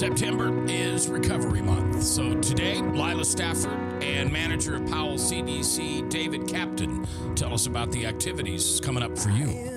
September is Recovery Month. So today, Lila Stafford and manager of Powell CDC, David Captain, tell us about the activities coming up for you.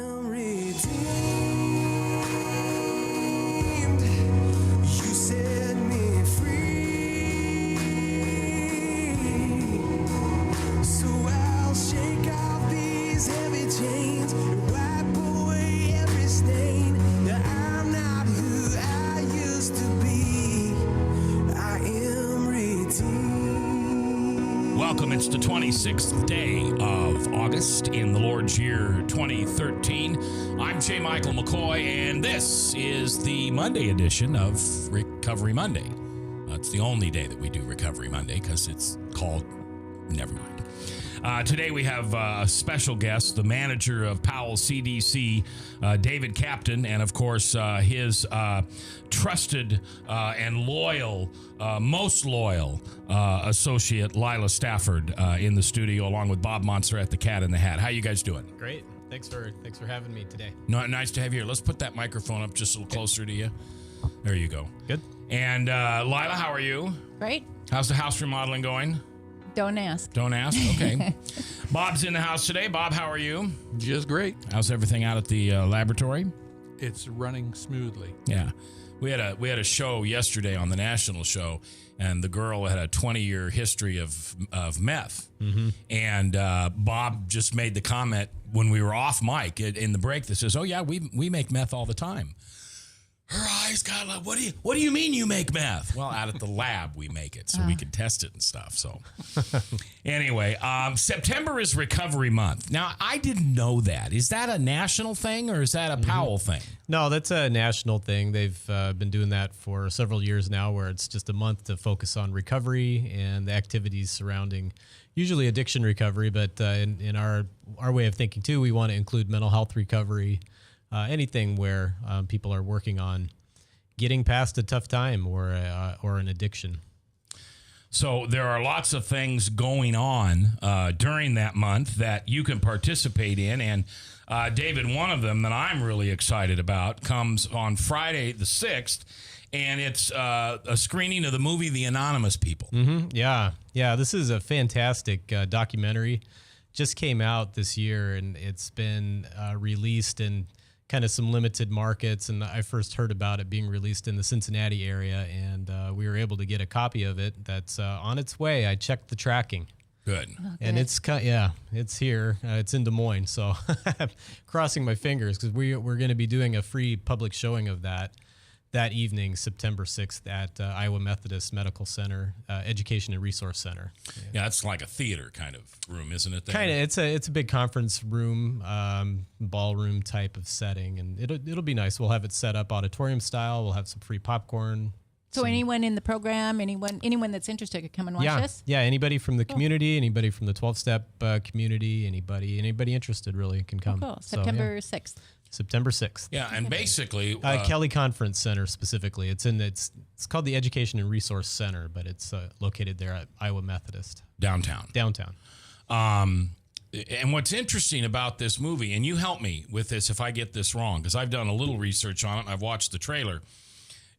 Welcome. It's the 26th day of August in the Lord's year 2013. I'm J. Michael McCoy, and this is the Monday edition of Recovery Monday. It's the only day that we do Recovery Monday because it's called, never mind. Today we have a special guest, the manager of Powell CDC, David Captain, and of course his trusted and loyal, most loyal associate, Lila Stafford, in the studio, along with Bob Monster at the Cat in the Hat. How you guys doing? Great. Thanks for having me today. No, nice to have you here. Let's put that microphone up just a little closer to you. There you go. Good. And Lila, how are you? Great. How's the house remodeling going? Don't ask. Don't ask? Okay. Bob's in the house today. Bob, how are you? Just great. How's everything out at the laboratory? It's running smoothly. Yeah. We had a show yesterday on the national show, and the girl had a 20-year history of meth. Mm-hmm. And Bob just made the comment when we were off mic in the break that says, "Oh yeah, we make meth all the time." Her eyes got like, what do you mean you make meth? Well, out at the lab we make it so we can test it and stuff. So anyway, September is Recovery Month. Now, I didn't know that. Is that a national thing or is that a Powell thing? No, that's a national thing. They've been doing that for several years now, where it's just a month to focus on recovery and the activities surrounding usually addiction recovery. But in our way of thinking too, we want to include mental health recovery. Anything where people are working on getting past a tough time or an addiction. So there are lots of things going on during that month that you can participate in. And David, one of them that I'm really excited about comes on Friday the 6th. And it's a screening of the movie The Anonymous People. Mm-hmm. Yeah. This is a fantastic documentary. Just came out this year, and it's been released in kind of some limited markets, and I first heard about it being released in the Cincinnati area, and we were able to get a copy of it that's on its way. I checked the tracking. Good. And it's here. It's in Des Moines, so I'm crossing my fingers because we're going to be doing a free public showing of that evening, September 6th, at Iowa Methodist Medical Center, Education and Resource Center. Yeah, it's like a theater kind of room, isn't it? Kind of. It's a big conference room, ballroom type of setting, and it'll be nice. We'll have it set up auditorium style. We'll have some free popcorn. So anyone in the program, anyone that's interested could come and watch this? Yeah, anybody from the community, anybody from the 12-step community, anybody interested really can come. Oh, cool. September 6th. September 6th. Yeah, and basically Kelly Conference Center specifically. It's called the Education and Resource Center, but it's located there at Iowa Methodist. Downtown. And what's interesting about this movie, and you help me with this if I get this wrong, because I've done a little research on it and I've watched the trailer.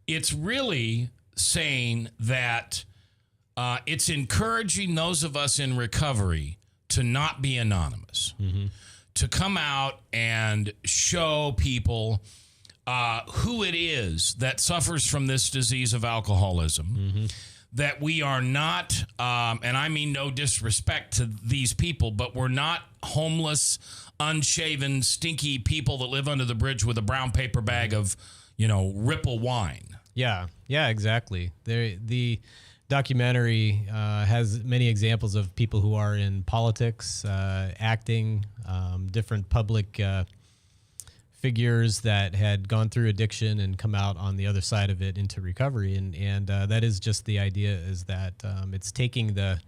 It's really saying that it's encouraging those of us in recovery to not be anonymous. Mm-hmm. To come out and show people who it is that suffers from this disease of alcoholism, mm-hmm. that we are not, and I mean no disrespect to these people, but we're not homeless, unshaven, stinky people that live under the bridge with a brown paper bag of, Ripple wine. Yeah, exactly. The documentary has many examples of people who are in politics, acting, different public figures that had gone through addiction and come out on the other side of it into recovery. And that is just the idea, is that it's taking the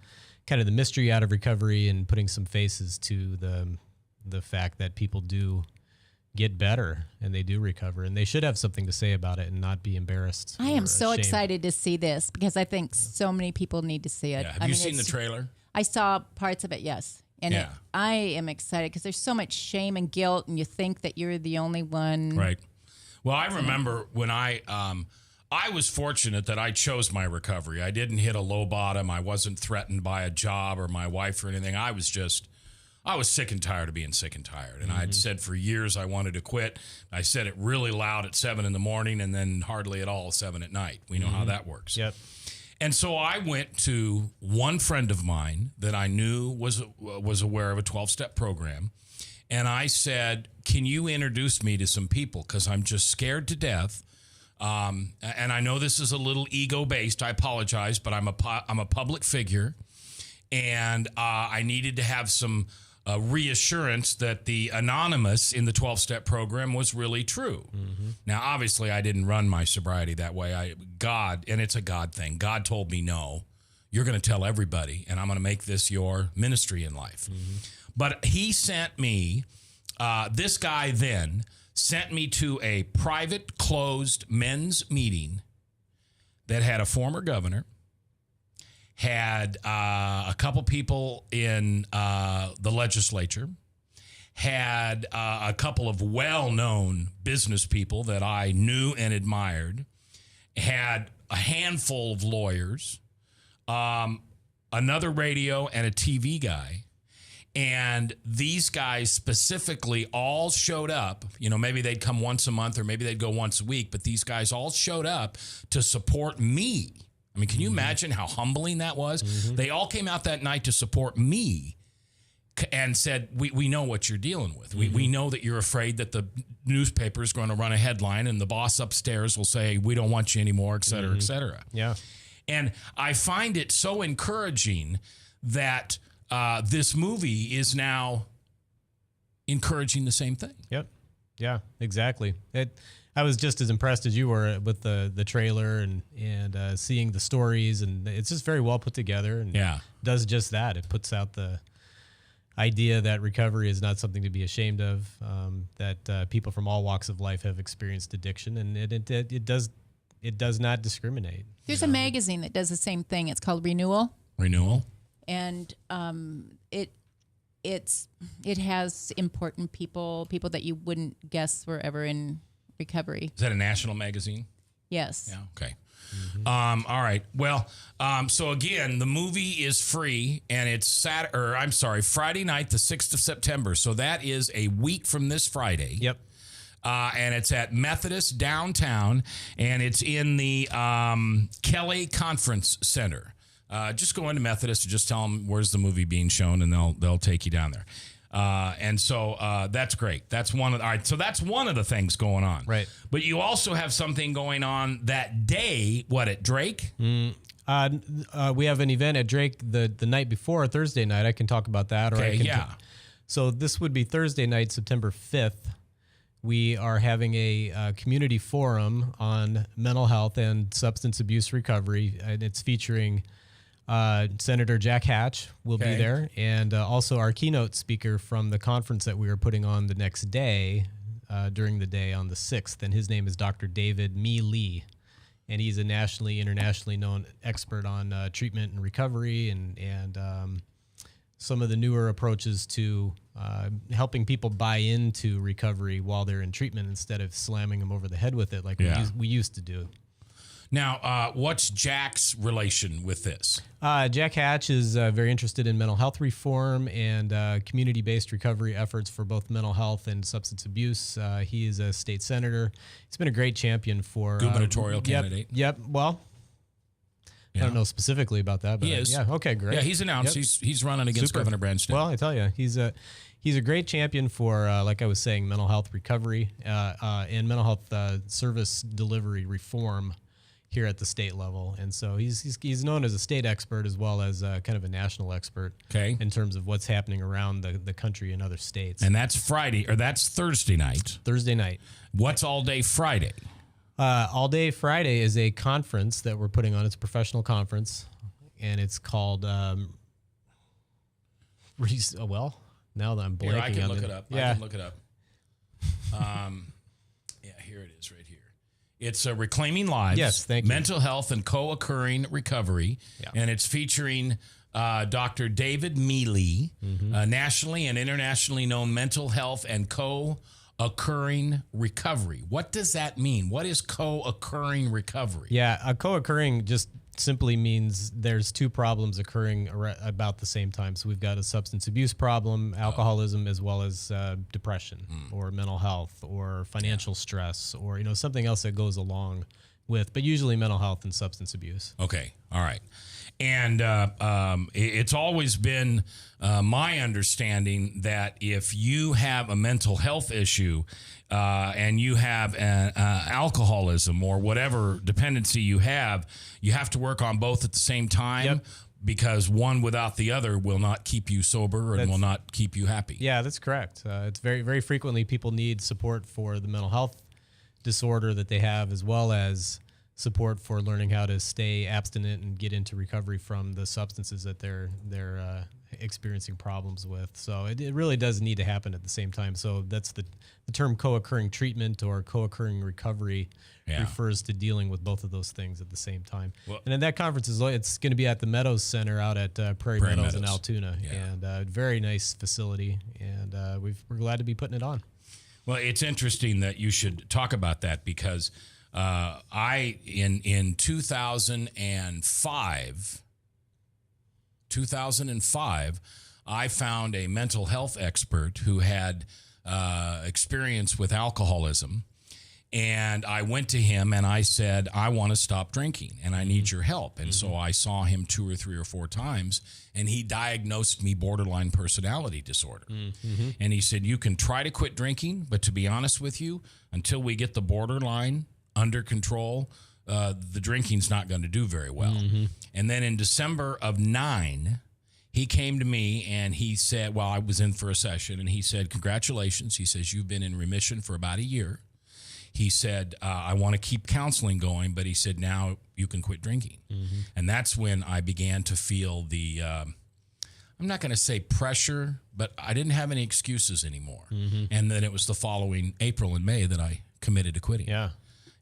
kind of the mystery out of recovery and putting some faces to the fact that people do get better and they do recover, and they should have something to say about it and not be embarrassed. I am so excited to see this because I think so many people need to see it. Yeah. Have you seen the trailer? I saw parts of it, yes. And yeah. I am excited because there's so much shame and guilt, and you think that you're the only one. Right. Well, I remember when I I was fortunate that I chose my recovery. I didn't hit a low bottom. I wasn't threatened by a job or my wife or anything. I was sick and tired of being sick and tired. And I'd said for years I wanted to quit. I said it really loud at 7 in the morning and then hardly at all at 7 at night. We know how that works. Yep. And so I went to one friend of mine that I knew was aware of a 12-step program. And I said, can you introduce me to some people? Because I'm just scared to death. And I know this is a little ego-based. I apologize, but I'm a public figure. And I needed to have some reassurance that the anonymous in the 12-step program was really true. Now, obviously, I didn't run my sobriety that way. God, and it's a God thing. God told me, no, you're going to tell everybody, and I'm going to make this your ministry in life. But he sent me, this guy then sent me to a private, closed men's meeting that had a former governor, had a couple people in the legislature, had a couple of well-known business people that I knew and admired, had a handful of lawyers, another radio and a TV guy. And these guys specifically all showed up. You know, maybe they'd come once a month or maybe they'd go once a week, but these guys all showed up to support me. I mean, can you imagine how humbling that was? They all came out that night to support me and said, we know what you're dealing with. We know that you're afraid that the newspaper is going to run a headline and the boss upstairs will say, we don't want you anymore, et cetera, et cetera. Yeah. And I find it so encouraging that this movie is now encouraging the same thing. Yep. Yeah, exactly. I was just as impressed as you were with the trailer and seeing the stories, and it's just very well put together and does just that. It puts out the idea that recovery is not something to be ashamed of, that people from all walks of life have experienced addiction, and it does not discriminate. There's a magazine that does the same thing. It's called Renewal. And it has important people that you wouldn't guess were ever in recovery. Is that a national magazine? Yes. Yeah. Okay. All right. Well, so again, the movie is free, and it's Friday night, the 6th of September. So that is a week from this Friday. Yep. And it's at Methodist downtown, and it's in the Kelly Conference Center. Just go into Methodist and just tell them where's the movie being shown, and they'll take you down there. And so that's great. That's one of the things going on. Right. But you also have something going on that day. What, at Drake? We have an event at Drake the night before, Thursday night. I can talk about that. So this would be Thursday night, September 5th. We are having a community forum on mental health and substance abuse recovery, and it's featuring Senator Jack Hatch will be there, and also our keynote speaker from the conference that we are putting on the next day, during the day on the 6th, and his name is Dr. David Lee, and he's a internationally known expert on treatment and recovery and some of the newer approaches to helping people buy into recovery while they're in treatment instead of slamming them over the head with it like we used to do. Now, what's Jack's relation with this? Jack Hatch is very interested in mental health reform and community-based recovery efforts for both mental health and substance abuse. He is a state senator. He's been a great champion for gubernatorial candidate. Yep. Well, I don't know specifically about that, but he is. Yeah. Okay. Great. Yeah, he's announced he's running against Governor Branstad. Well, I tell you, he's a great champion for, like I was saying, mental health recovery and mental health service delivery reform here at the state level. And so he's known as a state expert as well as kind of a national expert in terms of what's happening around the country and other states. And that's Thursday night. Thursday night. What's All Day Friday? All Day Friday is a conference that we're putting on. It's a professional conference, and it's called, now that I'm blanking Here, I can on look it. it up. Yeah. I can look it up. Here it is right here. It's Reclaiming Lives. Yes, thank you. Mental Health and Co-Occurring Recovery. Yeah. And it's featuring Dr. David Lee, nationally and internationally known mental health and co-occurring co-occurring recovery. What does that mean? What is co-occurring recovery? Yeah, a co-occurring just simply means there's two problems occurring about the same time. So we've got a substance abuse problem, alcoholism, as well as depression or mental health or financial stress or, you know, something else that goes along with, but usually mental health and substance abuse. Okay. All right. And it's always been my understanding that if you have a mental health issue and you have alcoholism or whatever dependency you have to work on both at the same time. Yep. Because one without the other will not keep you sober and will not keep you happy. Yeah, that's correct. It's very, very frequently people need support for the mental health disorder that they have, as well as support for learning how to stay abstinent and get into recovery from the substances that they're experiencing problems with. So it really does need to happen at the same time. So that's the term co-occurring treatment or co-occurring recovery refers to dealing with both of those things at the same time. Well, and then that conference it's going to be at the Meadows Center out at Prairie Meadows in Altoona, and very nice facility, and we're glad to be putting it on. Well, it's interesting that you should talk about that because in 2005, I found a mental health expert who had experience with alcoholism. And I went to him and I said, I want to stop drinking and I need your help. And so I saw him 2 or 3 or 4 times and he diagnosed me borderline personality disorder. And he said, you can try to quit drinking, but to be honest with you, until we get the borderline under control, the drinking's not going to do very well. And then in December of 2009, he came to me and he said, well, I was in for a session and he said, congratulations. He says, you've been in remission for about a year. He said, I want to keep counseling going, but he said, now you can quit drinking. And that's when I began to feel the, I'm not going to say pressure, but I didn't have any excuses anymore. And then it was the following April and May that I committed to quitting. Yeah.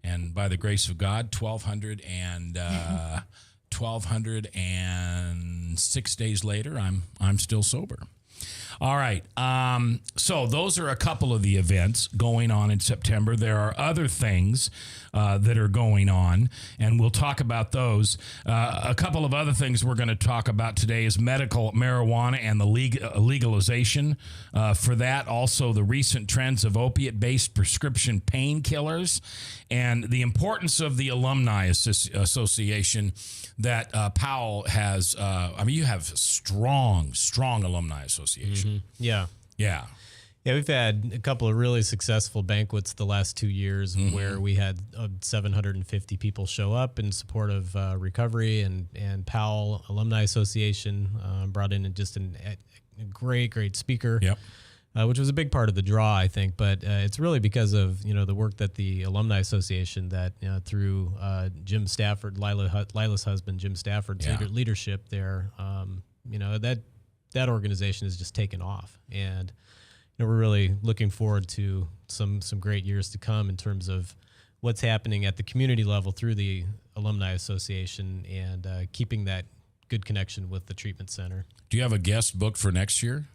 And by the grace of God, 1,206 days later, I'm still sober. All right. So those are a couple of the events going on in September. There are other things that are going on, and we'll talk about those. A couple of other things we're going to talk about today is medical marijuana and the legalization for that. Also, the recent trends of opiate-based prescription painkillers and the importance of the Alumni Association that Powell has. You have strong alumni association. Yeah. Yeah. Yeah, we've had a couple of really successful banquets the last 2 years where we had 750 people show up in support of recovery, and Powell Alumni Association brought in just a great speaker. Yep. Which was a big part of the draw, I think, but it's really because of the work that the Alumni Association that through Jim Stafford, Lila's husband, Jim Stafford's leadership there, that organization has just taken off, and we're really looking forward to some great years to come in terms of what's happening at the community level through the Alumni Association and keeping that good connection with the treatment center. Do you have a guest booked for next year?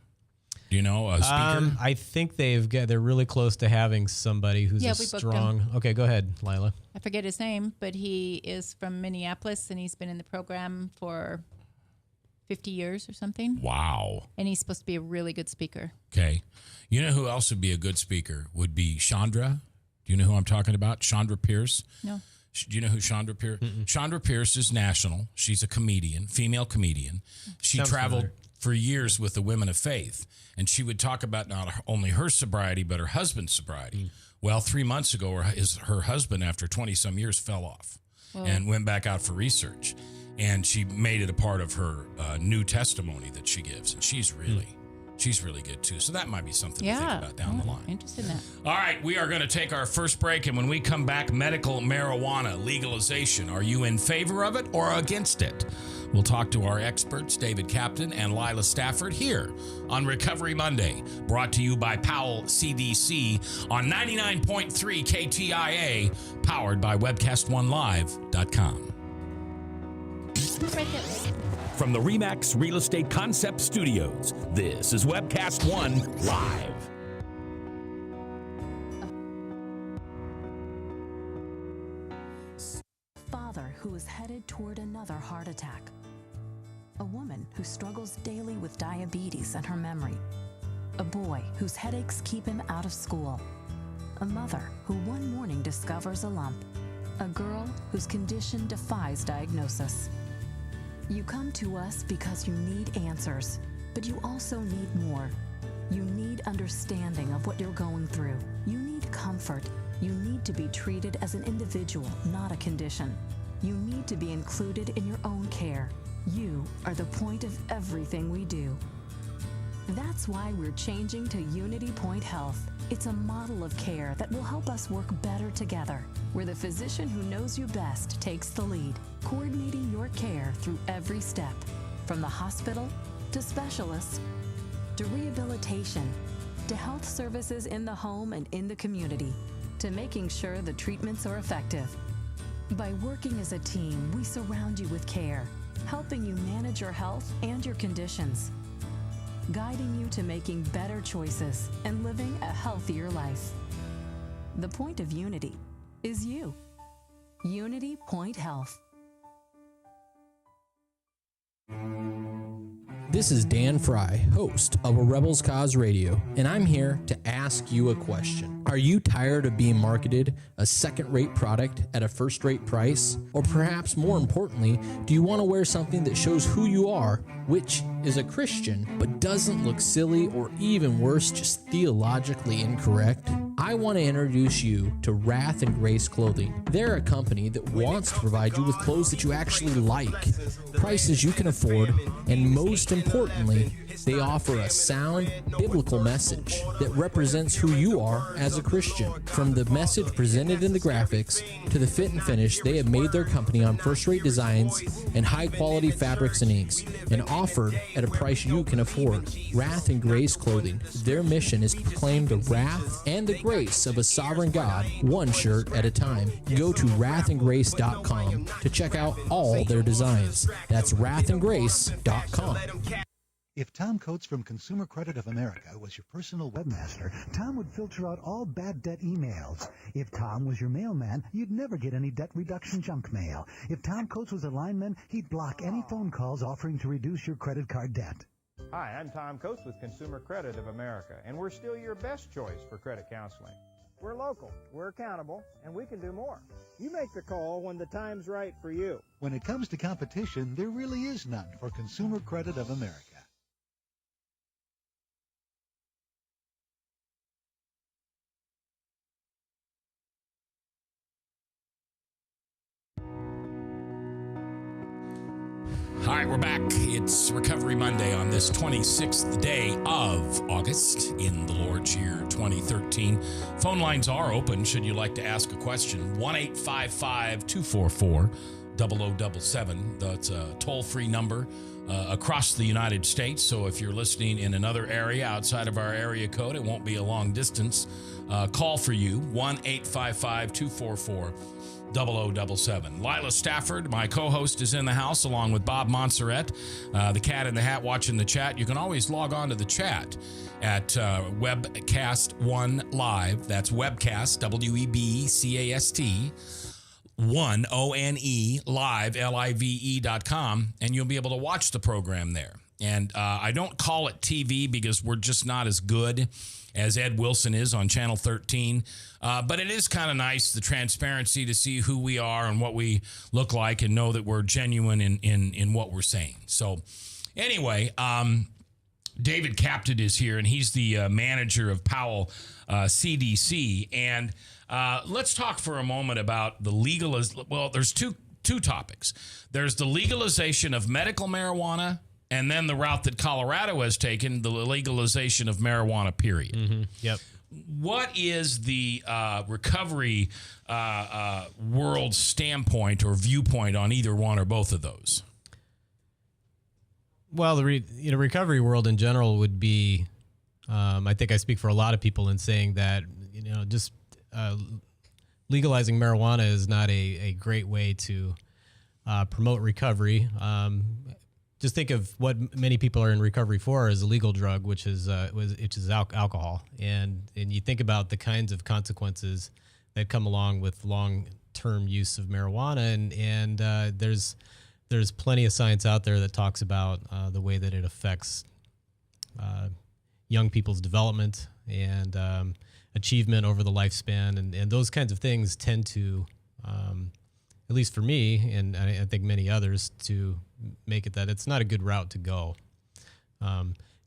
Do you know a speaker? I think they're really close to having somebody who's a strong. Okay, go ahead, Lila. I forget his name, but he is from Minneapolis and he's been in the program for 50 years or something. Wow. And he's supposed to be a really good speaker. Okay. You know who else would be a good speaker? Would be Chandra. Do you know who I'm talking about? Chandra Pierce. No. Do you know who Chandra Pierce? Chandra Pierce is national. She's a comedian, female comedian. She traveled for years with the Women of Faith, and she would talk about not only her sobriety, but her husband's sobriety. Well, 3 months ago, her husband, after 20-some years, fell off and went back out for research. And she made it a part of her new testimony that she gives. And she's really good, too. So that might be something to think about down the line. Interested in that. All right, we are going to take our first break. And when we come back, medical marijuana legalization. Are you in favor of it or against it? We'll talk to our experts, David Captain and Lila Stafford, here on Recovery Monday, brought to you by Powell CDC on 99.3 KTIA, powered by webcast1live.com. From the RE/MAX Real Estate Concept Studios, this is Webcast One Live. who is headed toward another heart attack. A woman who struggles daily with diabetes and her memory. A boy whose headaches keep him out of school. A mother who one morning discovers a lump. A girl whose condition defies diagnosis. You come to us because you need answers, but you also need more. You need understanding of what you're going through. You need comfort. You need to be treated as an individual, not a condition. You need to be included in your own care. You are the point of everything we do. That's why we're changing to Unity Point Health. It's a model of care that will help us work better together, where the physician who knows you best takes the lead, coordinating your care through every step, from the hospital to specialists to rehabilitation to health services in the home and in the community, to making sure the treatments are effective. By working as a team, we surround you with care, helping you manage your health and your conditions, guiding you to making better choices and living a healthier life. The point of Unity is you. Unity Point Health. This is Dan Fry, host of A Rebels Cause Radio, and I'm here to ask you a question. Are you tired of being marketed a second-rate product at a first-rate price? Or perhaps more importantly, do you want to wear something that shows who you are, which is a Christian, but doesn't look silly or even worse, just theologically incorrect? I want to introduce you to Wrath and Grace Clothing. They're a company that wants to provide you with clothes that you actually like, prices you can afford, and most importantly, they offer a sound, biblical message that represents who you are as a Christian. From the message presented in the graphics to the fit and finish, they have made their company on first-rate designs and high-quality fabrics and inks, and offered at a price you can afford. Wrath and Grace Clothing. Their mission is to proclaim the wrath and the grace of a sovereign God, one shirt at a time. Go to wrathandgrace.com to check out all their designs. That's wrathandgrace.com. If Tom Coates from Consumer Credit of America was your personal webmaster, Tom would filter out all bad debt emails. If Tom was your mailman, you'd never get any debt reduction junk mail. If Tom Coates was a lineman, he'd block any phone calls offering to reduce your credit card debt. Hi, I'm Tom Coates with Consumer Credit of America, and we're still your best choice for credit counseling. We're local, we're accountable, and we can do more. You make the call when the time's right for you. When it comes to competition, there really is none for Consumer Credit of America. All right, we're back. It's Recovery Monday on this 26th day of August in the Lord's year 2013. Phone lines are open should you like to ask a question. 1-855-244-0077. That's a toll-free number across the United States. So if you're listening in another area outside of our area code, it won't be a long distance call for you. 1-855-244-0077. Lila Stafford, my co-host, is in the house along with Bob Montserrat, the cat in the hat watching the chat. You can always log on to the chat at Webcast One Live. That's Webcast, WEBCAST, 1 ONE Live, LIVE.com, and you'll be able to watch the program there. And I don't call it TV because we're just not as good as Ed Wilson is on Channel 13. But it is kind of nice, the transparency to see who we are and what we look like and know that we're genuine in what we're saying. So anyway, David Captain is here, and he's the manager of Powell CDC. And let's talk for a moment about the legalization. Well, there's two topics. There's the legalization of medical marijuana, and then the route that Colorado has taken, the legalization of marijuana, period. Mm-hmm. Yep. What is the recovery world standpoint or viewpoint on either one or both of those? Well, the recovery world in general would be, I think I speak for a lot of people in saying that, just legalizing marijuana is not a great way to promote recovery. Just think of what many people are in recovery for as a legal drug, which is alcohol. And you think about the kinds of consequences that come along with long term use of marijuana, and there's plenty of science out there that talks about the way that it affects young people's development and achievement over the lifespan, and those kinds of things tend to, at least for me, and I think many others, to make it that it's not a good route to go.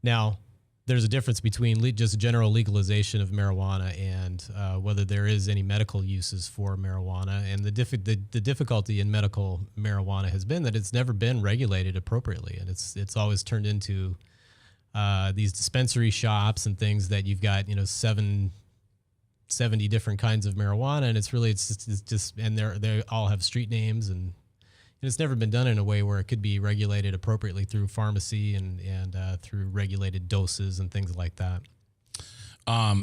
Now, there's a difference between just general legalization of marijuana and whether there is any medical uses for marijuana. And the difficulty in medical marijuana has been that it's never been regulated appropriately, and it's always turned into these dispensary shops and things that you've got 70 different kinds of marijuana, and it's just and they all have street names, and it's never been done in a way where it could be regulated appropriately through pharmacy and through regulated doses and things like that.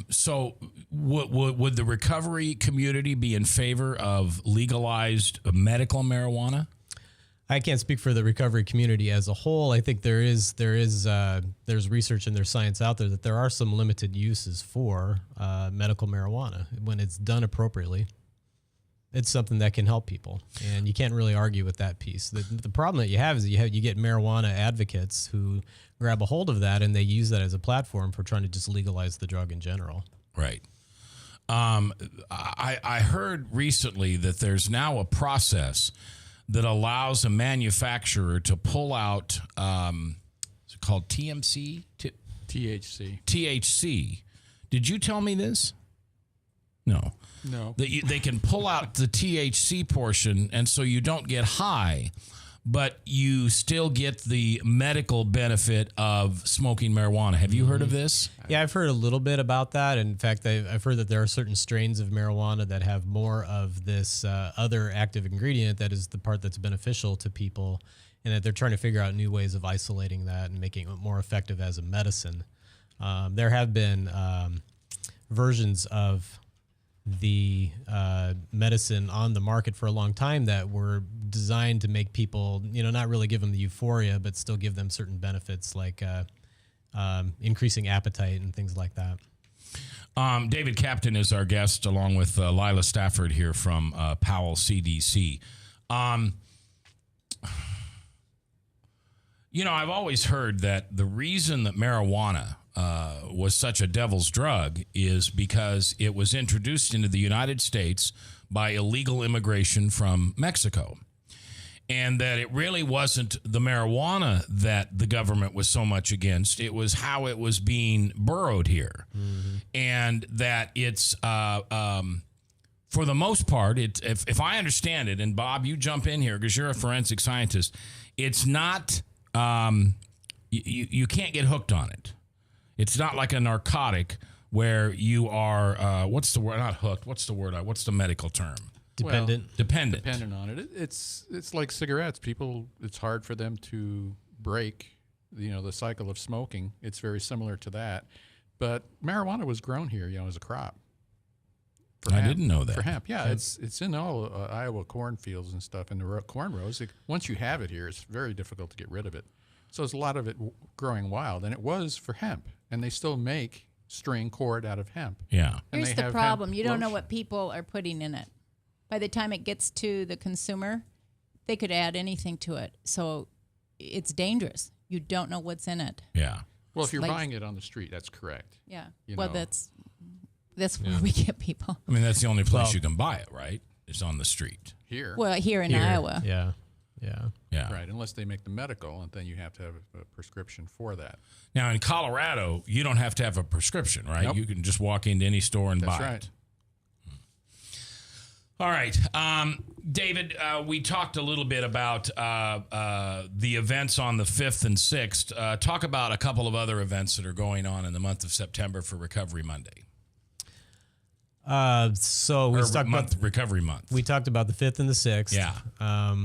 So would the recovery community be in favor of legalized medical marijuana? I can't speak for the recovery community as a whole. I think there's research and there's science out there that there are some limited uses for medical marijuana when it's done appropriately. It's something that can help people, and you can't really argue with that piece. The problem that you have is you get marijuana advocates who grab a hold of that and they use that as a platform for trying to just legalize the drug in general. Right. I heard recently that there's now a process that allows a manufacturer to pull out, is it called TMC? THC. THC. Did you tell me this? No. No. They can pull out the THC portion, and so you don't get high, but you still get the medical benefit of smoking marijuana. Have you heard of this? Yeah, I've heard a little bit about that. In fact, I've heard that there are certain strains of marijuana that have more of this other active ingredient that is the part that's beneficial to people, and that they're trying to figure out new ways of isolating that and making it more effective as a medicine. There have been versions of the medicine on the market for a long time that were designed to make people, not really give them the euphoria, but still give them certain benefits like increasing appetite and things like that. David Captain is our guest, along with Lila Stafford here from Powell, CDC. I've always heard that the reason that marijuana was such a devil's drug is because it was introduced into the United States by illegal immigration from Mexico. And that it really wasn't the marijuana that the government was so much against. It was how it was being burrowed here. Mm-hmm. And that it's, for the most part, if I understand it, and Bob, you jump in here because you're a forensic scientist, it's not, you can't get hooked on it. It's not like a narcotic where you are, what's the word? Not hooked. What's the word? What's the medical term? Dependent. Well, dependent on it. It's like cigarettes. People, it's hard for them to break, the cycle of smoking. It's very similar to that. But marijuana was grown here, as a crop. I didn't know that. For hemp, yeah. It's in all Iowa cornfields and stuff, and the corn rows. Once you have it here, it's very difficult to get rid of it. So there's a lot of it growing wild, and it was for hemp, and they still make string cord out of hemp. Yeah. And here's the problem: you don't know what people are putting in it. By the time it gets to the consumer, they could add anything to it, so it's dangerous. You don't know what's in it. Yeah. Well, if you're buying it on the street, that's correct. Yeah. You well, know. that's where we get people. I mean, that's the only place you can buy it, right? It's on the street. Here. Well, here in Iowa. Yeah. Right, unless they make the medical, and then you have to have a prescription for that. Now, in Colorado, you don't have to have a prescription, right? Nope. You can just walk into any store and buy right. it. All right. David, we talked a little bit about the events on the 5th and 6th. Talk about a couple of other events that are going on in the month of September for Recovery Monday. So we talked about Recovery Month. We talked about the 5th and the 6th. Yeah.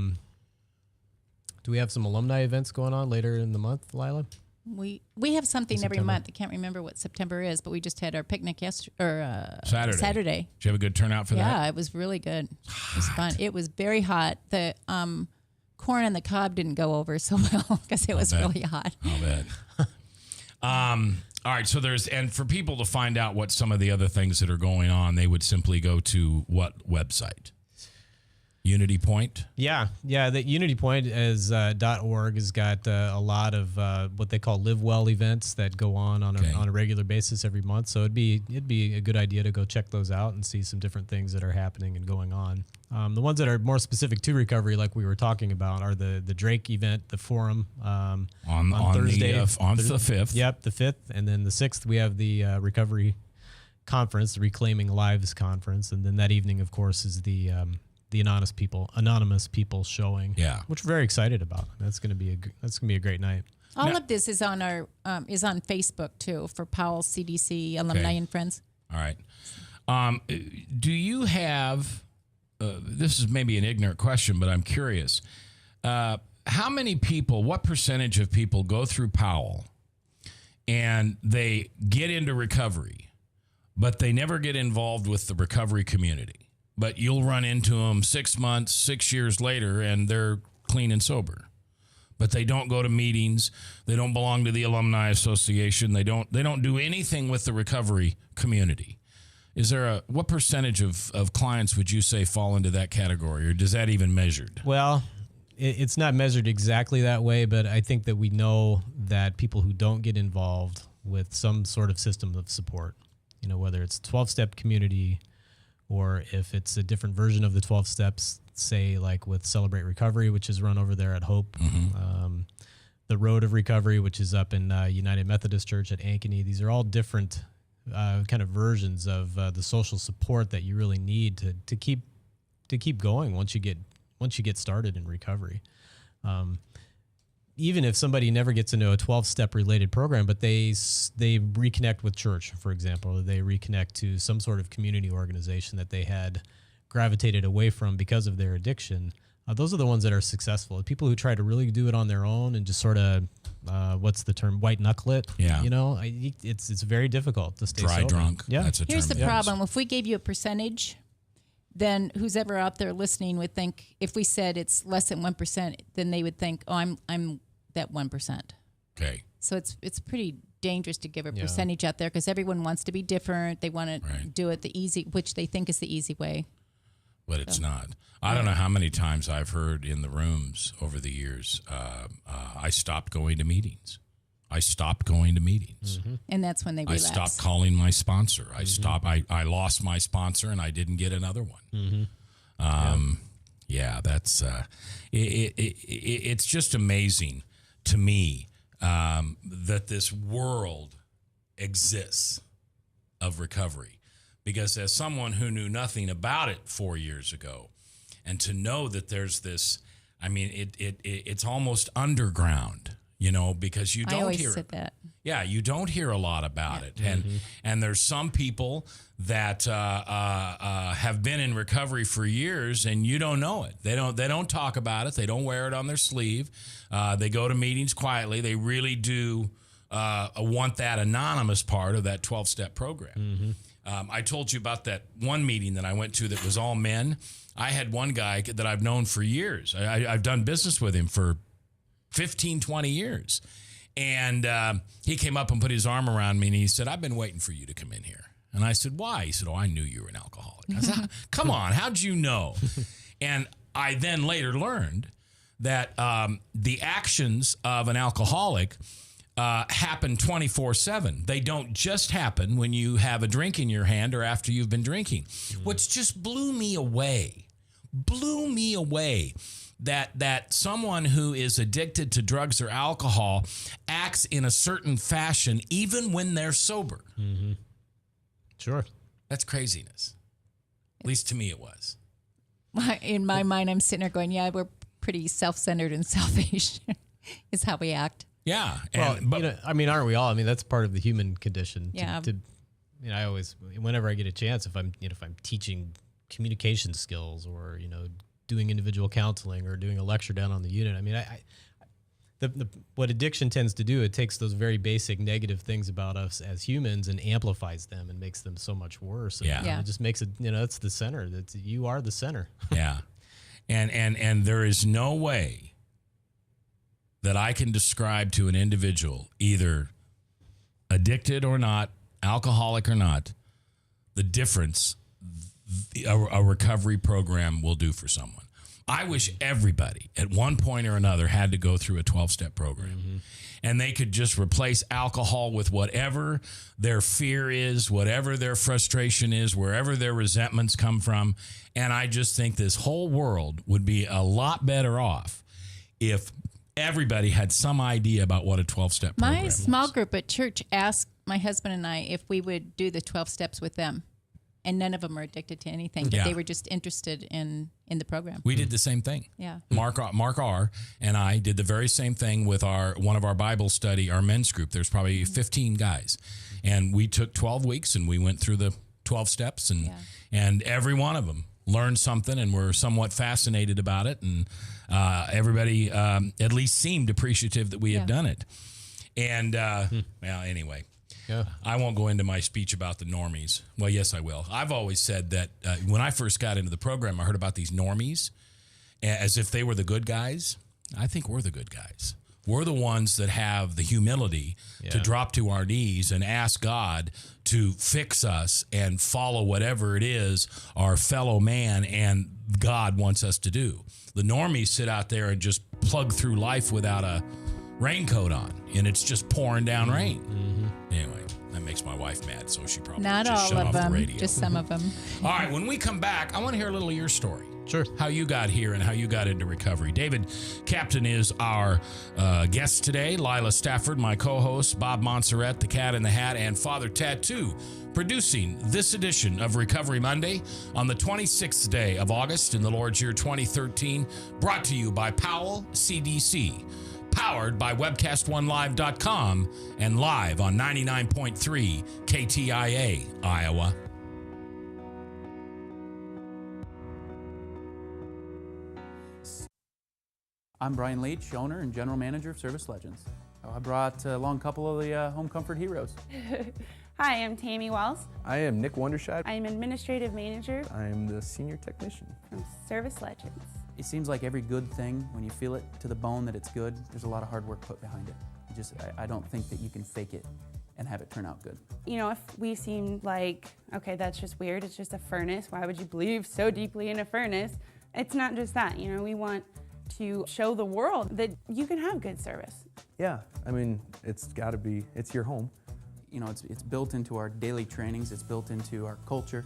Do we have some alumni events going on later in the month, Lila? We have something every month. I can't remember what September is, but we just had our picnic Saturday. Did you have a good turnout for that? Yeah, it was really good. It was fun. It was very hot. The corn and the cob didn't go over so well because it was really hot. I'll bet. All right, so and for people to find out what some of the other things that are going on, they would simply go to what website? Unity Point? Yeah. The Unity Point is .org has got a lot of what they call live well events that go on a regular basis every month. So it'd be a good idea to go check those out and see some different things that are happening and going on. The ones that are more specific to recovery, like we were talking about, are the Drake event, the forum on Thursday, on the 5th. Yep, the 5th, and then the 6th we have the recovery conference, the Reclaiming Lives conference, and then that evening, of course, is the anonymous people showing. Yeah, which we're very excited about. That's gonna be a great night. All of this is on our is on Facebook too for Powell CDC alumni and friends. All right. Do you have? This is maybe an ignorant question, but I'm curious. How many people? What percentage of people go through Powell, and they get into recovery, but they never get involved with the recovery community? But you'll run into them 6 months, 6 years later, and they're clean and sober. But they don't go to meetings. They don't belong to the alumni association. They don't do anything with the recovery community. Is there what percentage of clients would you say fall into that category, or does that even measured? Well, it's not measured exactly that way, but I think that we know that people who don't get involved with some sort of system of support, whether it's 12-step community or if it's a different version of the 12 steps, say like with Celebrate Recovery, which is run over there at Hope, the Road of Recovery, which is up in United Methodist Church at Ankeny. These are all different kind of versions of the social support that you really need to keep going once you get started in recovery. Even if somebody never gets into a 12-step related program, but they reconnect with church, for example, or they reconnect to some sort of community organization that they had gravitated away from because of their addiction, those are the ones that are successful. People who try to really do it on their own and just sort of, what's the term, white knuckle it? Yeah. It's very difficult to stay dry sober. drunk. Yeah. That's a term. Here's the problem. If we gave you a percentage, then who's ever out there listening would think, if we said it's less than 1%, then they would think, oh, I'm that 1%. Okay. So it's pretty dangerous to give a percentage out there because everyone wants to be different. They want to do it the easy, which they think is the easy way. But it's not. I don't know how many times I've heard in the rooms over the years, I stopped going to meetings. Mm-hmm. And that's when they relapse. I stopped calling my sponsor. I lost my sponsor and I didn't get another one. Mm-hmm. That's it's just amazing to me that this world exists of recovery, because as someone who knew nothing about it 4 years ago, and to know that there's this, it's almost underground, because you don't hear. I always said that. Yeah, you don't hear a lot about it, and there's some people that have been in recovery for years, and you don't know it. They don't talk about it. They don't wear it on their sleeve. They go to meetings quietly. They really do want that anonymous part of that 12-step program. Mm-hmm. I told you about that one meeting that I went to that was all men. I had one guy that I've known for years. I've done business with him for 15, 20 years. And he came up and put his arm around me, and he said, "I've been waiting for you to come in here." And I said, "Why?" He said, "Oh, I knew you were an alcoholic." I said, "Come on, how'd you know?" And I then later learned that the actions of an alcoholic happen 24/7. They don't just happen when you have a drink in your hand or after you've been drinking, which just blew me away. That someone who is addicted to drugs or alcohol acts in a certain fashion even when they're sober. Mm-hmm. Sure. That's craziness. At least to me it was. In my mind, I'm sitting there going, yeah, we're pretty self-centered and selfish is how we act. Yeah. Aren't we all? That's part of the human condition. Yeah. I always, whenever I get a chance, if I'm teaching communication skills or, doing individual counseling or doing a lecture down on the unit. What addiction tends to do, it takes those very basic negative things about us as humans and amplifies them and makes them so much worse. And, it just makes it, it's the center. You are the center. Yeah. And there is no way that I can describe to an individual, either addicted or not, alcoholic or not, the difference a recovery program will do for someone. I wish everybody at one point or another had to go through a 12-step program. And they could just replace alcohol with whatever their fear is, whatever their frustration is, wherever their resentments come from. And I just think this whole world would be a lot better off if everybody had some idea about what a 12-step program My is. small group at church asked my husband and I if we would do the 12 steps with them. And none of them are addicted to anything, but Yeah. they were just interested in the program. We did the same thing. Yeah. Mark R. and I did the very same thing with one of our Bible study, our men's group. There's probably 15 guys. And we took 12 weeks and we went through the 12 steps and every one of them learned something and were somewhat fascinated about it. And everybody at least seemed appreciative that we had done it. And well, anyway. Yeah. I won't go into my speech about the normies. Well, yes, I will. I've always said that when I first got into the program, I heard about these normies as if they were the good guys. I think we're the good guys. We're the ones that have the humility to drop to our knees and ask God to fix us and follow whatever it is our fellow man and God wants us to do. The normies sit out there and just plug through life without a raincoat on, and it's just pouring down rain. Anyway, that makes my wife mad, so she probably Not just all shut of off them, the radio. just some of them. All right, when we come back, I want to hear a little of your story. Sure. How you got here and how you got into recovery. David Captain is our guest today. Lila Stafford, my co-host, Bob Montserrat, the Cat in the Hat, and Father Tattoo, producing this edition of Recovery Monday on the 26th day of August in the Lord's year 2013, brought to you by Powell, CDC. Powered by webcast1live.com and live on 99.3 KTIA, Iowa. I'm Brian Leach, owner and general manager of Service Legends. I brought along a couple of the Home Comfort heroes. Hi, I'm Tammy Wells. I am Nick Wondershad. I'm administrative manager I'm the senior technician from Service Legends. It seems like every good thing, when you feel it to the bone that it's good, there's a lot of hard work put behind it. I don't think that you can fake it and have it turn out good. You know, if we seem like, okay, that's just weird, it's just a furnace, why would you believe so deeply in a furnace? It's not just that, you know, we want to show the world that you can have good service. Yeah, I mean, it's your home. You know, it's built into our daily trainings, it's built into our culture,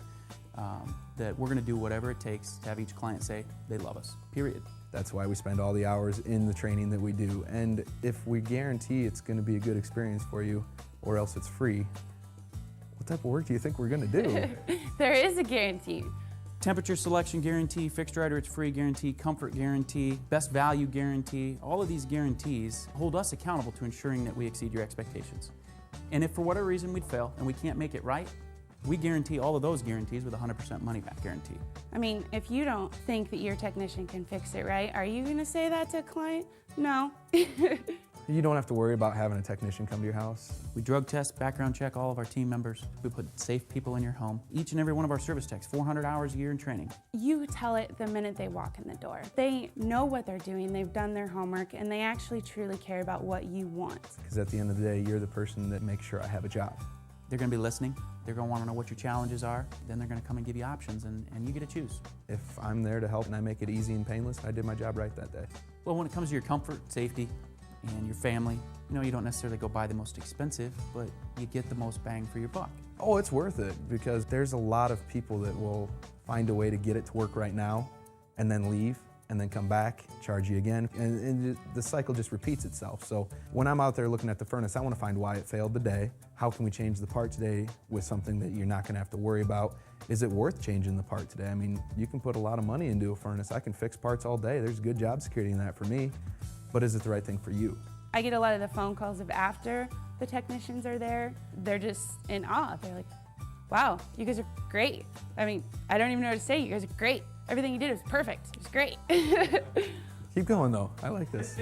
that we're gonna do whatever it takes to have each client say they love us, period. That's why we spend all the hours in the training that we do. And if we guarantee it's gonna be a good experience for you, or else it's free, what type of work do you think we're gonna do? There is a guarantee. Temperature selection guarantee, fixed rider it's free guarantee, comfort guarantee, best value guarantee. All of these guarantees hold us accountable to ensuring that we exceed your expectations. And if for whatever reason we'd fail and we can't make it right, we guarantee all of those guarantees with a 100% money back guarantee. I mean, if you don't think that your technician can fix it right, are you gonna say that to a client? No. You don't have to worry about having a technician come to your house. We drug test, background check all of our team members. We put safe people in your home. Each and every one of our service techs, 400 hours a year in training. You tell it the minute they walk in the door. They know what they're doing, they've done their homework, and they actually truly care about what you want. Because at the end of the day, you're the person that makes sure I have a job. They're gonna be listening. They're gonna wanna know what your challenges are. Then they're gonna come and give you options, and you get to choose. If I'm there to help and I make it easy and painless, I did my job right that day. Well, when it comes to your comfort, safety, and your family, you know, you don't necessarily go buy the most expensive, but you get the most bang for your buck. Oh, it's worth it, because there's a lot of people that will find a way to get it to work right now and then leave and then come back, charge you again, and the cycle just repeats itself. So when I'm out there looking at the furnace, I want to find why it failed today. How can we change the part today with something that you're not going to have to worry about? Is it worth changing the part today? I mean, you can put a lot of money into a furnace. I can fix parts all day. There's good job security in that for me, but is it the right thing for you? I get a lot of the phone calls of after the technicians are there. They're just in awe. They're like, wow, you guys are great. I mean, I don't even know what to say. You guys are great. Everything you did was perfect. It was great. Keep going though, I like this.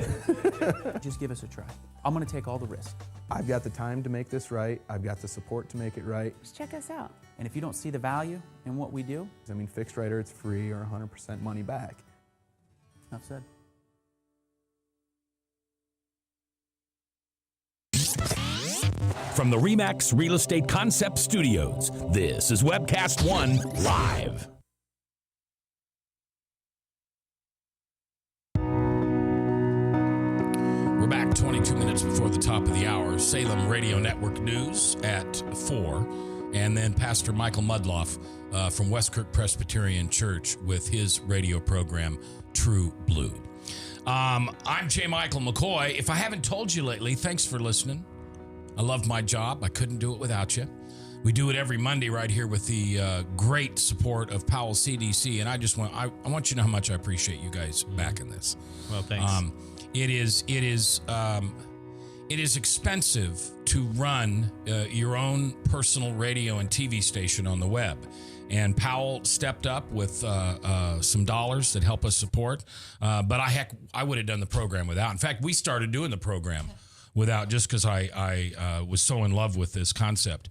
Just give us a try. I'm gonna take all the risk. I've got the time to make this right. I've got the support to make it right. Just check us out. And if you don't see the value in what we do, I mean, fixed rider, it's free or 100% money back. enough said. From the RE/MAX Real Estate Concept Studios, this is Webcast One Live. time, 22 minutes before the top of the hour. Salem Radio Network News at 4. And then Pastor Michael Mudloff from Westkirk Presbyterian Church with his radio program, True Blue. I'm J. Michael McCoy. If I haven't told you lately, thanks for listening. I love my job. I couldn't do it without you. We do it every Monday right here with the great support of Powell CDC, and I want you to know how much I appreciate you guys backing this. Well, thanks. It is expensive to run your own personal radio and TV station on the web. And Powell stepped up with some dollars that help us support. But I would have done the program without. In fact, we started doing the program without, just because I was so in love with this concept.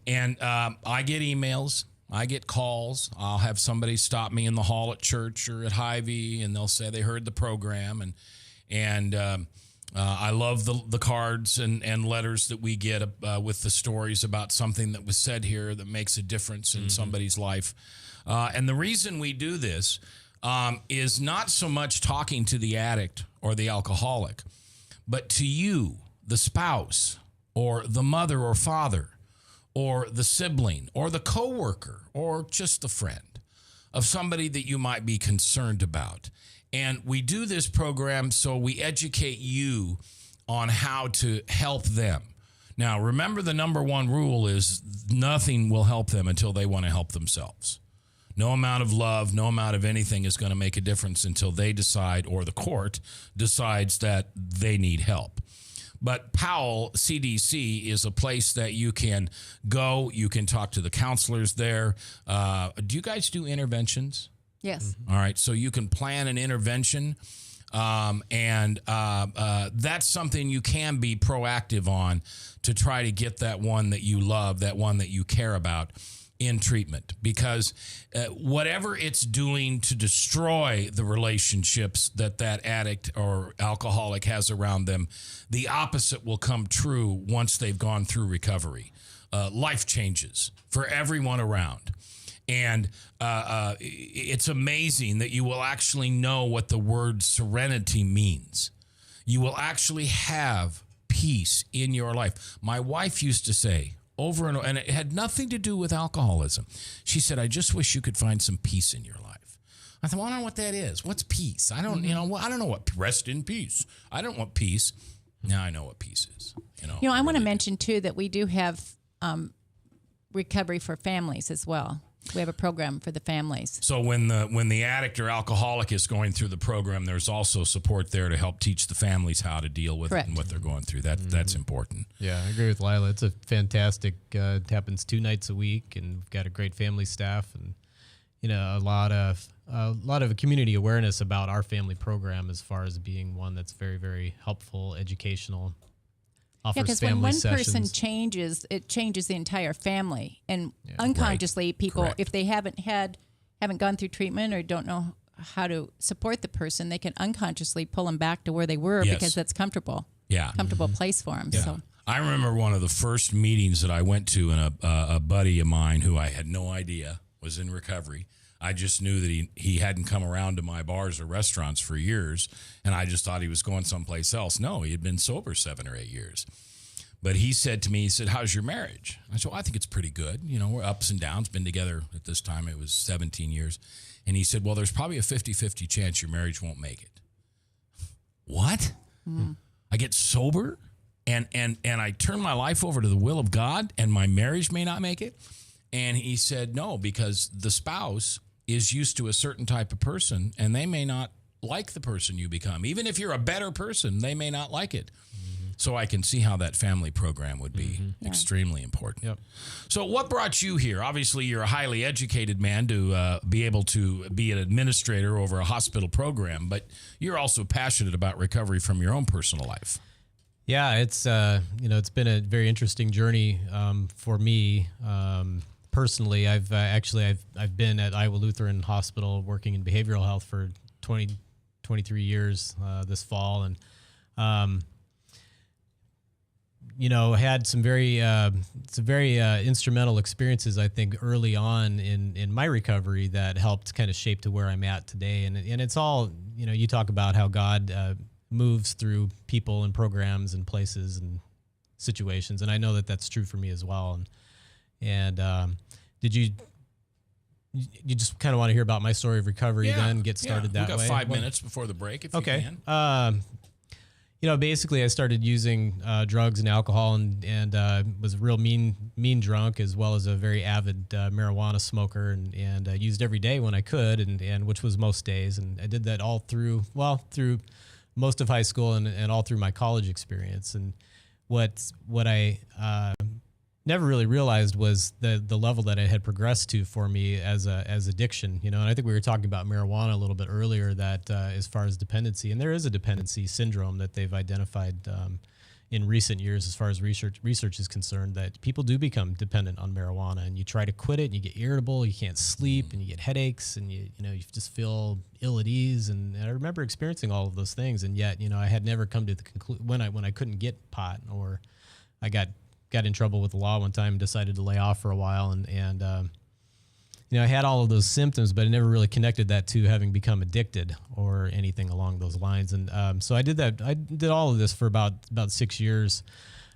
And I get emails, I get calls. I'll have somebody stop me in the hall at church or at Hy-Vee, and they'll say they heard the program. And I love the cards and letters that we get with the stories about something that was said here that makes a difference in somebody's life. And the reason we do this is not so much talking to the addict or the alcoholic, but to you, the spouse, or the mother or father, or the sibling, or the coworker, or just the friend of somebody that you might be concerned about. And we do this program so we educate you on how to help them. Now, remember, the number one rule is nothing will help them until they want to help themselves. No amount of love, no amount of anything is going to make a difference until they decide, or the court decides, that they need help. But Powell CDC is a place that you can go. You can talk to the counselors there. Do you guys do interventions? Yes. All right. So you can plan an intervention, and that's something you can be proactive on to try to get that one that you love, that one that you care about, in treatment. Because whatever it's doing to destroy the relationships that addict or alcoholic has around them, the opposite will come true once they've gone through recovery. Life changes for everyone around. And it's amazing that you will actually know what the word serenity means. You will actually have peace in your life. My wife used to say over and over, and it had nothing to do with alcoholism. She said, I just wish you could find some peace in your life. I thought, well, I don't know what that is. What's peace? I don't know what rest in peace. I don't want peace. Now I know what peace is. I want to mention too that we do have recovery for families as well. We have a program for the families. So when the addict or alcoholic is going through the program, there's also support there to help teach the families how to deal with it and what they're going through. That's important. Yeah, I agree with Lila. It's a fantastic. It happens 2 nights a week, and we've got a great family staff, and a lot of community awareness about our family program as far as being one that's very, very helpful, educational. Because when one person changes, it changes the entire family. And unconsciously, people, if they haven't gone through treatment or don't know how to support the person, they can unconsciously pull them back to where they were because that's comfortable. Yeah. Comfortable place for them. Yeah. So I remember one of the first meetings that I went to, and a buddy of mine who I had no idea was in recovery. I just knew that he hadn't come around to my bars or restaurants for years, and I just thought he was going someplace else. No, he had been sober 7 or 8 years. But he said to me, how's your marriage? I said, well, I think it's pretty good. We're ups and downs, been together at this time, it was 17 years. And he said, well, there's probably a 50-50 chance your marriage won't make it. What? I get sober and I turn my life over to the will of God and my marriage may not make it? And he said, no, because the spouse is used to a certain type of person, and they may not like the person you become. Even if you're a better person, they may not like it. So I can see how that family program would be extremely important. Yep. So what brought you here? Obviously, you're a highly educated man to be able to be an administrator over a hospital program, but you're also passionate about recovery from your own personal life. Yeah, it's it's been a very interesting journey for me. Personally, I've been at Iowa Lutheran Hospital working in behavioral health for 23 years this fall, and had some very instrumental experiences, I think, early on in my recovery that helped kind of shape to where I'm at today. And it's all, you talk about how God moves through people and programs and places and situations, and I know that that's true for me as well. And did you just kind of want to hear about my story of recovery, then get started that way? We got 5 minutes before the break, if you can. Basically I started using drugs and alcohol and was a real mean drunk, as well as a very avid marijuana smoker, and used every day when I could, and which was most days. And I did that all through most of high school and all through my college experience. And what I never really realized was the level that it had progressed to for me as addiction, And I think we were talking about marijuana a little bit earlier, that as far as dependency, and there is a dependency syndrome that they've identified in recent years as far as research is concerned, that people do become dependent on marijuana, and you try to quit it and you get irritable, you can't sleep, and you get headaches, and you just feel ill at ease. And I remember experiencing all of those things, and yet I had never come to the conclusion when I couldn't get pot, or I got in trouble with the law one time and decided to lay off for a while, and I had all of those symptoms, but I never really connected that to having become addicted or anything along those lines. And so I did that. I did all of this for about 6 years.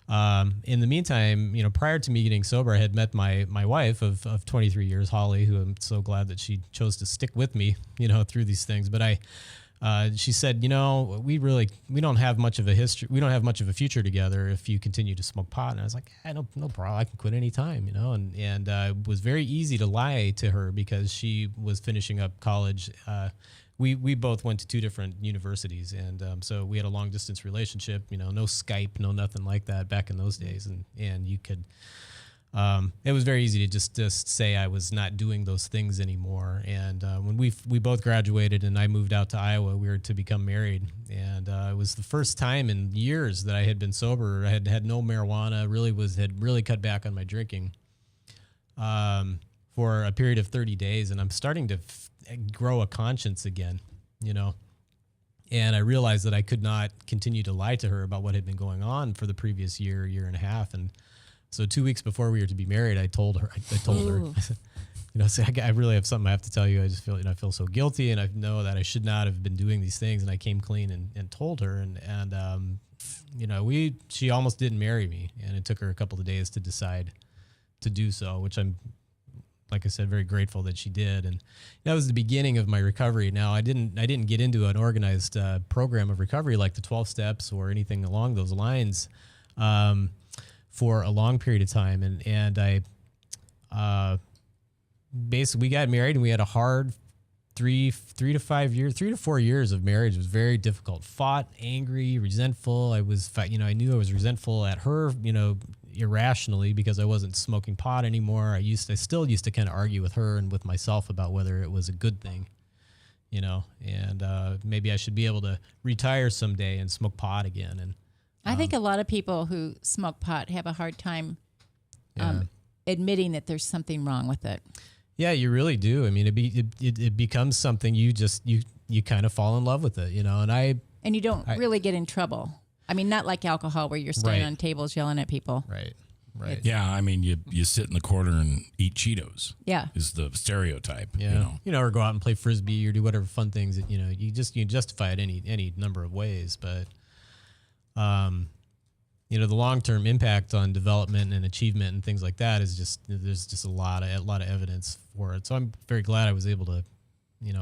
In the meantime, prior to me getting sober, I had met my wife of 23 years, Holly, who I'm so glad that she chose to stick with me, through these things. But she said, we don't have much of a history. We don't have much of a future together if you continue to smoke pot. And I was like, no problem. I can quit anytime, and it was very easy to lie to her because she was finishing up college. We both went to two different universities. And so we had a long distance relationship, no Skype, no nothing like that back in those days. And you could, it was very easy to just say I was not doing those things anymore. And when we both graduated and I moved out to Iowa, we were to become married. And it was the first time in years that I had been sober. I had no marijuana, had really cut back on my drinking for a period of 30 days. And I'm starting to grow a conscience again, And I realized that I could not continue to lie to her about what had been going on for the previous year and a half. And so 2 weeks before we were to be married, I told her, I said, I really have something I have to tell you. I just feel, I feel so guilty, and I know that I should not have been doing these things. And I came clean and told her, and she almost didn't marry me, and it took her a couple of days to decide to do so, which I'm, like I said, very grateful that she did. And that was the beginning of my recovery. Now, I didn't get into an organized program of recovery like the 12 steps or anything along those lines for a long period of time. And I basically, we got married, and we had a hard 3 to 4 years of marriage. It was very difficult. Fought, angry, resentful. I knew I was resentful at her, irrationally, because I wasn't smoking pot anymore. I still used to kind of argue with her and with myself about whether it was a good thing, and maybe I should be able to retire someday and smoke pot again. And I think a lot of people who smoke pot have a hard time admitting that there's something wrong with it. Yeah, you really do. I mean, it becomes something you kind of fall in love with it, and you don't really get in trouble. I mean, not like alcohol where you're standing on tables yelling at people. Right. Yeah, I mean, you sit in the corner and eat Cheetos. Yeah, is the stereotype. Yeah, or go out and play Frisbee or do whatever fun things that you justify it any number of ways, but the long-term impact on development and achievement and things like that is there's just a lot of evidence for it. So I'm very glad I was able to,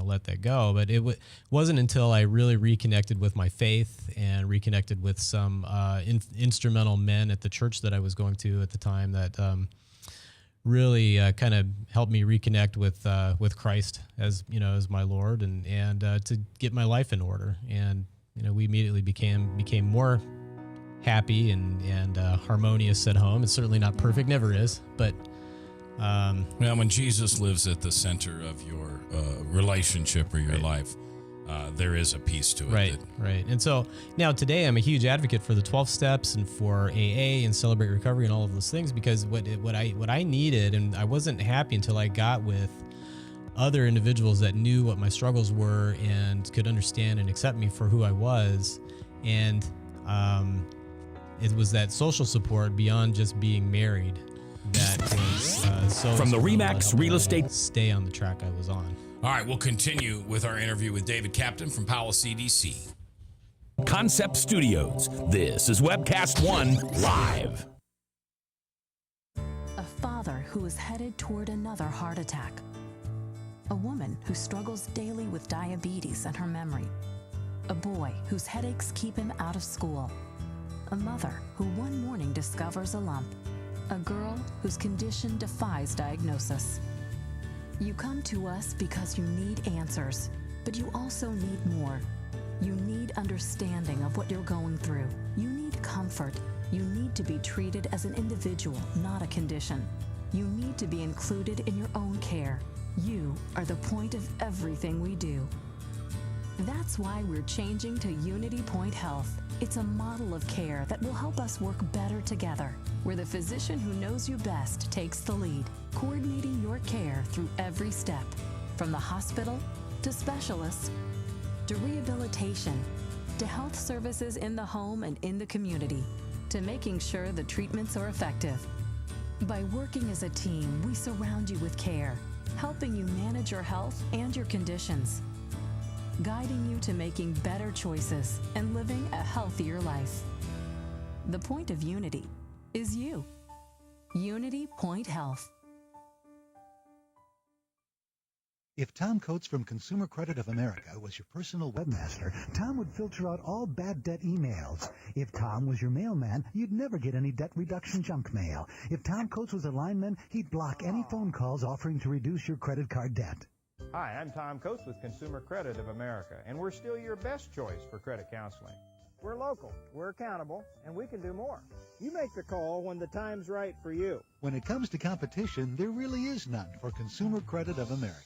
let that go. But it wasn't until I really reconnected with my faith and reconnected with some instrumental men at the church that I was going to at the time that really kind of helped me reconnect with Christ as my Lord and to get my life in order. And we immediately became more happy and harmonious at home. It's certainly not perfect, never is, but when Jesus lives at the center of your relationship or your life, there is a piece to it. Right. And so now today I'm a huge advocate for the 12 steps and for AA and Celebrate Recovery and all of those things, because what I needed, and I wasn't happy until I got with other individuals that knew what my struggles were and could understand and accept me for who I was. And it was that social support beyond just being married that was so from the RE/MAX Real Estate. Stay on the track I was on. All right, we'll continue with our interview with David Captain from Powell CDC. Concept Studios. This is Webcast One Live. A father who is headed toward another heart attack. A woman who struggles daily with diabetes and her memory. A boy whose headaches keep him out of school. A mother who one morning discovers a lump. A girl whose condition defies diagnosis. You come to us because you need answers, but you also need more. You need understanding of what you're going through. You need comfort. You need to be treated as an individual, not a condition. You need to be included in your own care. You are the point of everything we do. That's why we're changing to Unity Point Health. It's a model of care that will help us work better together, where the physician who knows you best takes the lead, coordinating your care through every step, from the hospital to specialists to rehabilitation to health services in the home and in the community, to making sure the treatments are effective. By working as a team, we surround you with care, helping you manage your health and your conditions, guiding you to making better choices and living a healthier life. The point of Unity is you. Unity Point Health. If Tom Coates from Consumer Credit of America was your personal webmaster, Tom would filter out all bad debt emails. If Tom was your mailman, you'd never get any debt reduction junk mail. If Tom Coates was a lineman, he'd block any phone calls offering to reduce your credit card debt. Hi, I'm Tom Coates with Consumer Credit of America, and we're still your best choice for credit counseling. We're local, we're accountable, and we can do more. You make the call when the time's right for you. When it comes to competition, there really is none for Consumer Credit of America.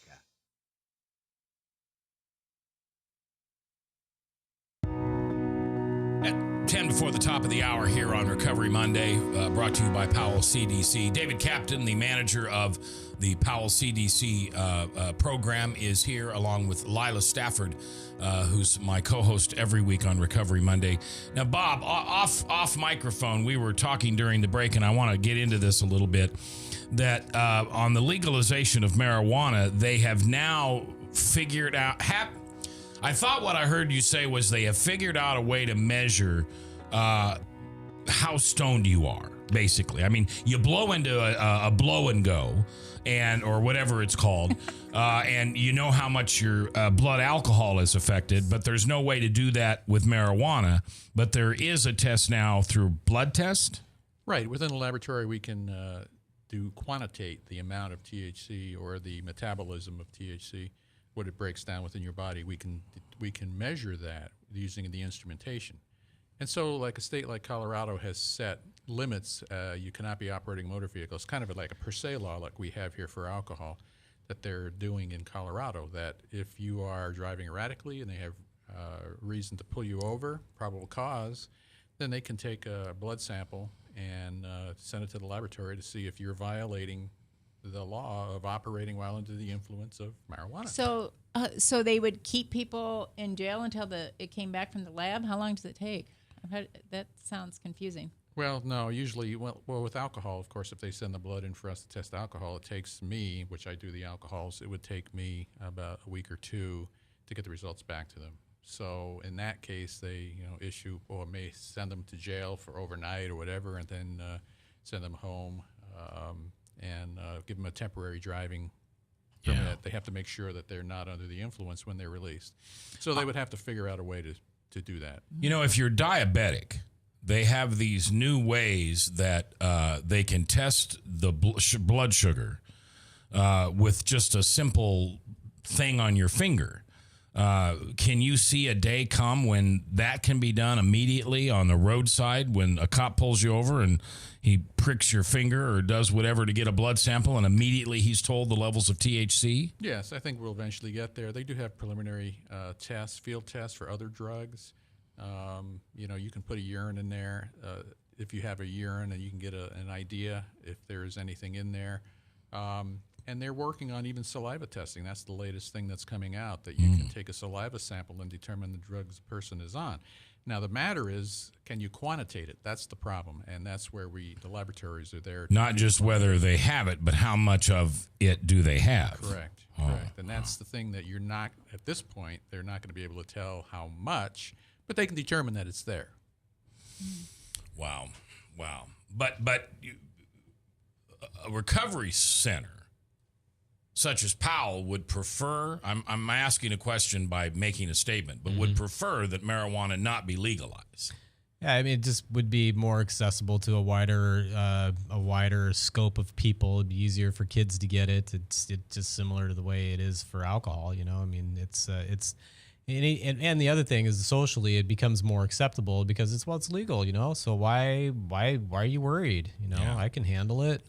At 10 before the top of the hour here on Recovery Monday, brought to you by Powell CDC. David Captain, the manager of the Powell CDC program, is here along with Lila Stafford, who's my co-host every week on Recovery Monday. Now, Bob, off microphone, we were talking during the break, and I want to get into this a little bit, that on the legalization of marijuana, they have now figured out... I thought what I heard you say was they have figured out a way to measure how stoned you are, basically. I mean, you blow into a blow and go, or whatever it's called, and you know how much your blood alcohol is affected, but there's no way to do that with marijuana. But there is a test now through blood test? Right. Within the laboratory, we can quantitate the amount of THC or the metabolism of THC. What it breaks down within your body, we can measure that using the instrumentation. And so, like a state like Colorado has set limits. You cannot be operating motor vehicles, kind of like a per se law like we have here for alcohol, that they're doing in Colorado, that if you are driving erratically and they have reason to pull you over, probable cause, then they can take a blood sample and send it to the laboratory to see if you're violating the law of operating while under the influence of marijuana. So they would keep people in jail until it came back from the lab? How long does it take? That sounds confusing. Well, no, usually, well, with alcohol, of course, if they send the blood in for us to test alcohol, it takes me, which I do the alcohols, it would take me about a week or two to get the results back to them. So in that case, they issue or may send them to jail for overnight or whatever, and then send them home. And give them a temporary driving permit. Yeah. They have to make sure that they're not under the influence when they're released. So they would have to figure out a way to do that. If you're diabetic, they have these new ways that they can test the blood sugar with just a simple thing on your finger. Can you see a day come when that can be done immediately on the roadside when a cop pulls you over and he pricks your finger or does whatever to get a blood sample and immediately he's told the levels of THC? Yes, I think we'll eventually get there. They do have preliminary tests, field tests for other drugs. You can put a urine in there. If you have a urine, and you can get an idea if there's anything in there. And they're working on even saliva testing. That's the latest thing that's coming out, that you can take a saliva sample and determine the drugs the person is on. Now, the matter is, can you quantitate it? That's the problem, and that's where the laboratories are there. Not just whether they have it, but how much of it do they have? Correct. And that's the thing that you're not, at this point, they're not going to be able to tell how much, But they can determine that it's there. Wow. But a recovery center such as Powell would prefer, I'm asking a question by making a statement, but would prefer that marijuana not be legalized. Yeah, I mean, it just would be more accessible to a wider scope of people. It'd be easier for kids to get it. It's just similar to the way it is for alcohol. You know, I mean, and the other thing is socially it becomes more acceptable because it's legal. You know, so why are you worried? You know, I can handle it.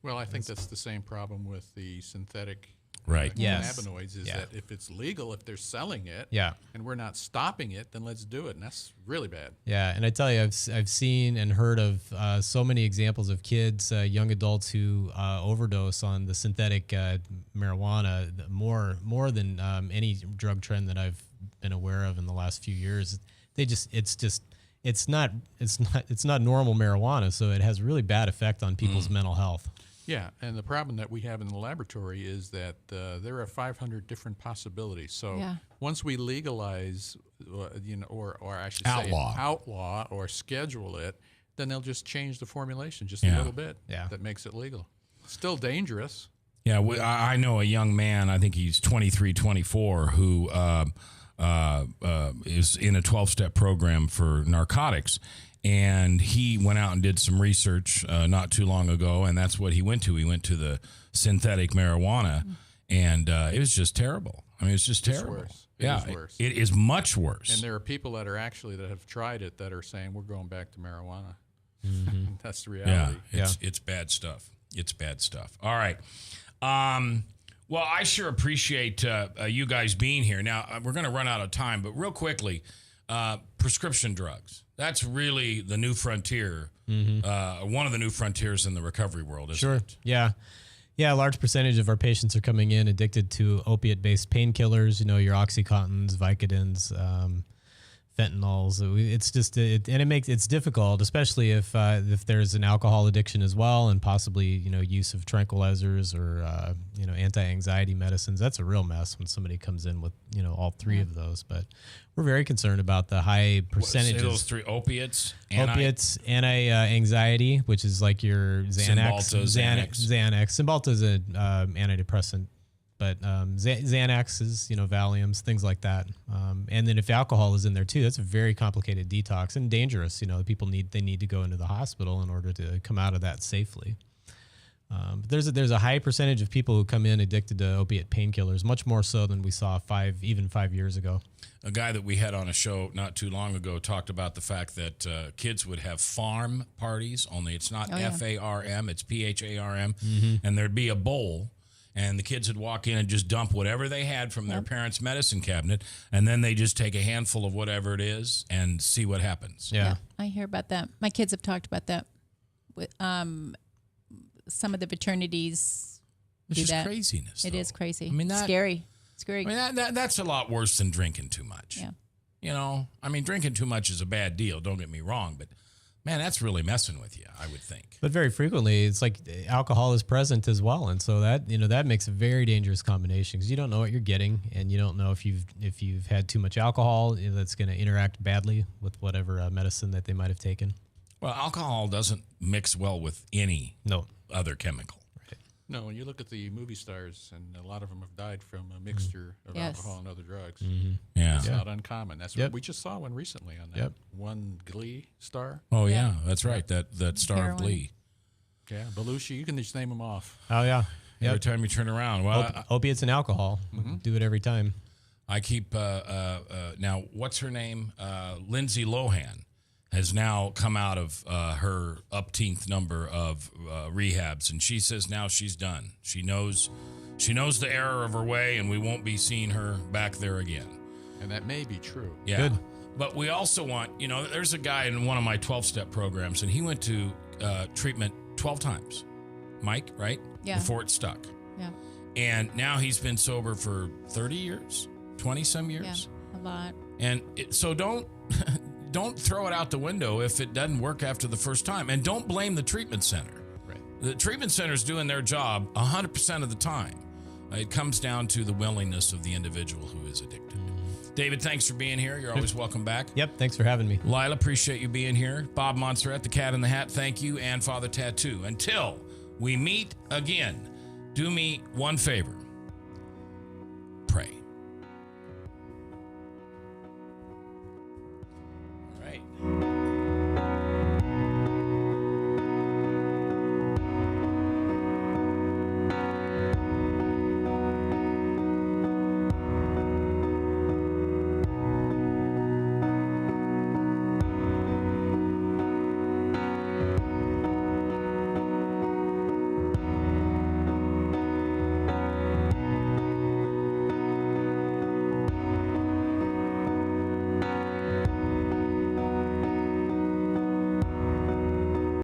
Well, I think that's the same problem with the synthetic Yes. cannabinoids is that if it's legal, if they're selling it, and we're not stopping it, then let's do it, and that's really bad. Yeah, and I tell you, I've seen and heard of so many examples of kids, young adults who overdose on the synthetic marijuana more than any drug trend that I've been aware of in the last few years. It's not normal marijuana, so it has really bad effect on people's mental health. Yeah, and the problem that we have in the laboratory is that there are 500 different possibilities. So once we legalize, or I should say outlaw or schedule it, then they'll just change the formulation just a little bit. Yeah, that makes it legal. Still dangerous. Yeah, I know a young man, I think he's 23, 24, who is in a 12-step program for narcotics. And he went out and did some research not too long ago, and that's what he went to. He went to the synthetic marijuana, and it was just terrible. I mean, it's just terrible. Worse. It is worse. It is much worse. And there are people that have tried it that are saying we're going back to marijuana. That's the reality. Yeah, it's bad stuff. It's bad stuff. All right. Well, I sure appreciate you guys being here. Now, we're going to run out of time, but real quickly, prescription drugs. That's really the new frontier, one of the new frontiers in the recovery world, isn't it? Yeah. Yeah, a large percentage of our patients are coming in addicted to opiate-based painkillers, you know, your Oxycontins, Vicodins, fentanyls. It's just, it's difficult, especially if there's an alcohol addiction as well, and possibly, you know, use of tranquilizers or, you know, anti-anxiety medicines. That's a real mess when somebody comes in with, you know, all three of those. But we're very concerned about the high percentages. Say those three: opiates, anti-anxiety, which is like your Xanax. Cymbalta is an antidepressant. But Xanax is, you know, Valiums, things like that. And then if alcohol is in there too, that's a very complicated detox and dangerous. You know, people need to go into the hospital in order to come out of that safely. But there's a high percentage of people who come in addicted to opiate painkillers, much more so than we saw 5 years ago. A guy that we had on a show not too long ago talked about the fact that kids would have farm parties, only it's not FARM, it's PHARM, and there'd be a bowl. And the kids would walk in and just dump whatever they had from their parents' medicine cabinet, and then they just take a handful of whatever it is and see what happens. Yeah, I hear about that. My kids have talked about that. With some of the fraternities. It's just craziness. It is crazy. I mean, scary. Scary. I mean, that's a lot worse than drinking too much. Yeah. You know, I mean, drinking too much is a bad deal. Don't get me wrong, but. Man, that's really messing with you, I would think. But very frequently, it's like alcohol is present as well, and so that, you know, that makes a very dangerous combination because you don't know what you're getting, and you don't know if you've had too much alcohol, that's going to interact badly with whatever medicine that they might have taken. Well, alcohol doesn't mix well with any other chemical. No, when you look at the movie stars, and a lot of them have died from a mixture of alcohol and other drugs. Yeah, it's not uncommon. That's what we just saw one recently on that one Glee star. Oh yeah, that's right. That star of Glee. Yeah, Belushi. You can just name them off. Oh yeah. Every time you turn around, well, opiates and alcohol. Do it every time. I keep now. What's her name? Lindsay Lohan has now come out of her upteenth number of rehabs, and she says now she's done. She knows the error of her way, and we won't be seeing her back there again. And that may be true. Yeah. Good. But we also want, you know, there's a guy in one of my 12-step programs, and he went to treatment 12 times. Mike, right? Yeah. Before it stuck. Yeah. And now he's been sober for 30 years, 20-some years. Yeah, a lot. And so don't throw it out the window if it doesn't work after the first time. And don't blame the treatment center. Right. The treatment center's doing their job 100% of the time. It comes down to the willingness of the individual who is addicted. David, thanks for being here. You're always welcome back. Yep, thanks for having me. Lila, appreciate you being here. Bob Montserrat, the Cat in the Hat, thank you. And Father Tattoo. Until we meet again, do me one favor. Pray. All right.